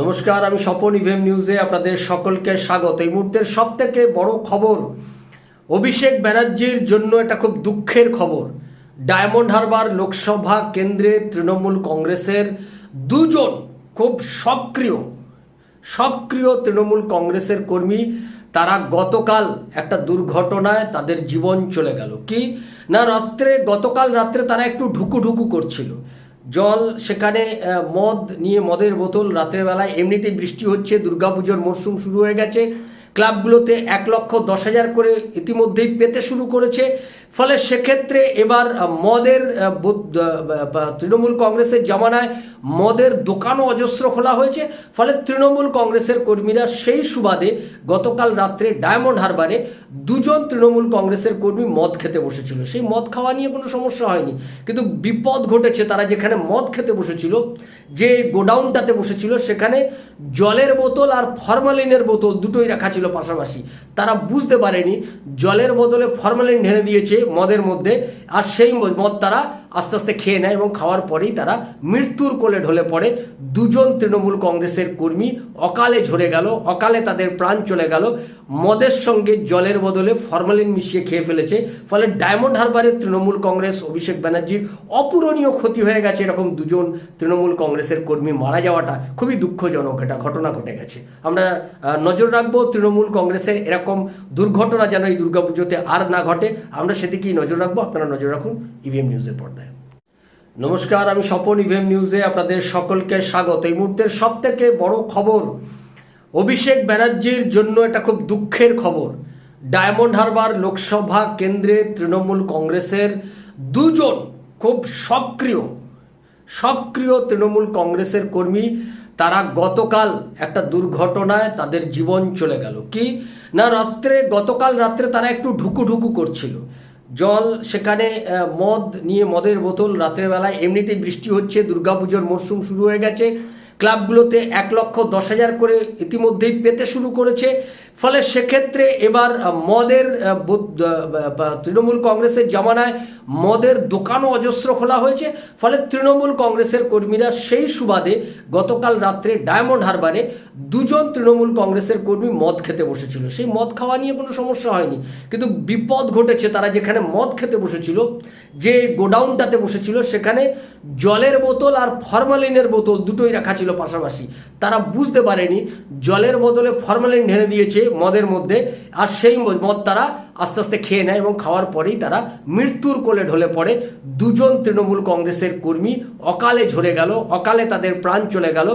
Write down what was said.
নমস্কার, আমি স্বপন ইভিএম নিউজে আপনাদের সকলকে স্বাগত। এই মুহূর্তের সবথেকে বড় খবর, অভিষেক ব্যানার্জির জন্য এটা খুব দুঃখের খবর। ডায়মন্ড হারবার লোকসভা কেন্দ্রে তৃণমূল কংগ্রেসের দুজন খুব সক্রিয় তৃণমূল কংগ্রেসের কর্মী, তারা গতকাল একটা দুর্ঘটনায় তাদের জীবন চলে গেল। কি না, গতকাল রাত্রে তারা একটু ঢুকু করছিল। জল, সেখানে মদ নিয়ে, মদের বোতল, রাতের বেলায় এমনিতেই বৃষ্টি হচ্ছে, দুর্গাপুজোর মরশুম শুরু হয়ে গেছে, ক্লাবগুলোতে 1,10,000 করে ইতিমধ্যেই পেতে শুরু করেছে। ফলে সেক্ষেত্রে এবার মদের তৃণমূল কংগ্রেসের জামানায় মদের দোকানও অজস্র খোলা হয়েছে। ফলে তৃণমূল কংগ্রেসের কর্মীরা সেই সুবাদে গতকাল রাত্রে ডায়মন্ড হারবারে দুজন তৃণমূল কংগ্রেসের কর্মী মদ খেতে বসেছিল। সেই মদ খাওয়া নিয়ে কোনো সমস্যা হয়নি, কিন্তু বিপদ ঘটেছে। তারা যেখানে মদ খেতে বসেছিল, যে গোডাউনটাতে বসেছিল, সেখানে জলের বোতল আর ফরমালিনের বোতল দুটোই রাখা ছিল পাশাপাশি। তারা বুঝতে পারেনি জলের বোতলে ফরমালিন ঢেলে দিয়েছে মদের মধ্যে, আর সেই মদ তারা আস্তে আস্তে খেয়ে নেয় এবং খাওয়ার পরেই তারা মৃত্যুর কোলে ঢলে পড়ে। দুজন তৃণমূল কংগ্রেসের কর্মী অকালে ঝরে গেল, অকালে তাদের প্রাণ চলে গেল। মদের সঙ্গে জলের বদলে ফরমালিন মিশিয়ে খেয়ে ফেলেছে। ফলে ডায়মন্ড হারবারের তৃণমূল কংগ্রেস, অভিষেক ব্যানার্জির অপূরণীয় ক্ষতি হয়ে গেছে। এরকম দুজন তৃণমূল কংগ্রেসের কর্মী মারা যাওয়াটা খুবই দুঃখজনক একটা ঘটনা ঘটে গেছে। আমরা নজর রাখবো তৃণমূল কংগ্রেসের এরকম দুর্ঘটনা যেন এই দুর্গাপুজোতে আর না ঘটে, আমরা সেদিকেই নজর রাখবো। আপনারা নজর রাখুন ইভিএম নিউজের পর্দায়। নমস্কার, আমি স্বপন ইভিএম নিউজে আপনাদের সকলকে স্বাগত। এই মুহূর্তের সবথেকে বড় খবর, অভিষেক ব্যানার্জির জন্য এটা খুব দুঃখের খবর। ডায়মন্ড হারবার লোকসভা কেন্দ্রে তৃণমূল কংগ্রেসের দুজন খুব সক্রিয় তৃণমূল কংগ্রেসের কর্মী, তারা গতকাল একটা দুর্ঘটনায় তাদের জীবন চলে গেল। কি না, গতকাল রাত্রে তারা একটু ঢুকু করছিল। জল, সেখানে মদ নিয়ে, মদের বোতল, রাতের বেলায় এমনিতেই বৃষ্টি হচ্ছে, দুর্গাপুজোর মরশুম শুরু হয়ে গেছে, ক্লাবগুলোতে 1,10,000 করে ইতিমধ্যেই পেতে শুরু করেছে। ফলে সেক্ষেত্রে এবার মদের তৃণমূল কংগ্রেসের জামানায় মদের দোকানও অজস্র খোলা হয়েছে। ফলে তৃণমূল কংগ্রেসের কর্মীরা সেই সুবাদে গতকাল রাত্রে ডায়মন্ড হারবারে দুজন তৃণমূল কংগ্রেসের কর্মী মদ খেতে বসেছিল। সেই মদ খাওয়া নিয়ে কোনো সমস্যা হয়নি, কিন্তু বিপদ ঘটেছে। তারা যেখানে মদ খেতে বসেছিল, যে গোডাউনটাতে বসেছিল, সেখানে জলের বোতল আর ফরমালিনের বোতল দুটোই রাখা ছিল পাশাপাশি। তারা বুঝতে পারেনি জলের বোতলে ফরমালিন ঢেলে দিয়েছে মদের মধ্যে, আর সেই মদ তারা আস্তে আস্তে খেয়ে নেয় এবং খাওয়ার পরেই তারা মৃত্যুর কোলে ঢলে পড়ে। দুজন তৃণমূল কংগ্রেসের কর্মী অকালে ঝরে গেল, অকালে তাদের প্রাণ চলে গেল।